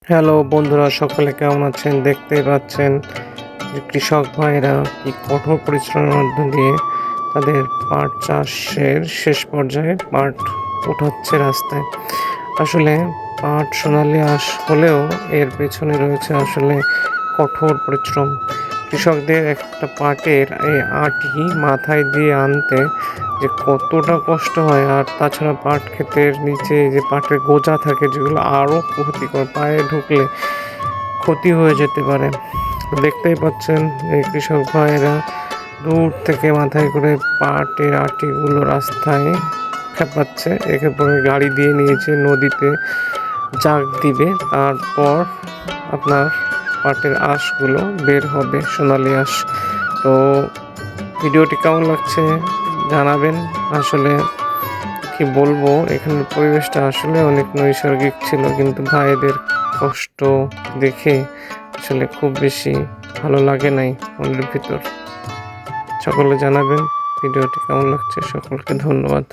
Hello বন্ধুরা, সকলে কেমন আছেন? দেখতেই পাচ্ছেন যে কৃষক ভাইরা কি কঠোর পরিশ্রমের মধ্য দিয়ে তাদের পাট চাষের শেষ পর্যায়ে পাট উঠাচ্ছে রাস্তায়। আসলে পাট সোনালি আঁশ হলেও এর পেছনে রয়েছে আসলে কঠোর পরিশ্রম। কৃষকদের একটা পাটের এই আঁটি মাথায় দিয়ে আনতে যে কতটা কষ্ট হয়, আর তাছাড়া পাট ক্ষেতের নিচে যে পাটের গোজা থাকে যেগুলো আরও ক্ষতিকর, পায়ে ঢুকলে ক্ষতি হয়ে যেতে পারে। দেখতেই পাচ্ছেন এই কৃষক ভাইয়েরা দূর থেকে মাথায় করে পাটের আটিগুলো রাস্তায় খেপাচ্ছে, একে পরে গাড়ি দিয়ে নিয়েছে নদীতে জাগ দিবে, তারপর আপনার পাটের আঁশগুলো বের হবে, সোনালি আঁশ। তো ভিডিওটি কেমন লাগছে জানাবেন। আসলে কি বলবো, এখানের পরিবেশটা আসলে অনেক নৈসর্গিক ছিল, কিন্তু ভাইদের কষ্ট দেখে আসলে খুব বেশি ভালো লাগে নাই মনের ভিতর। সকলে জানাবেন ভিডিওটি কেমন লাগছে। সকলকে ধন্যবাদ।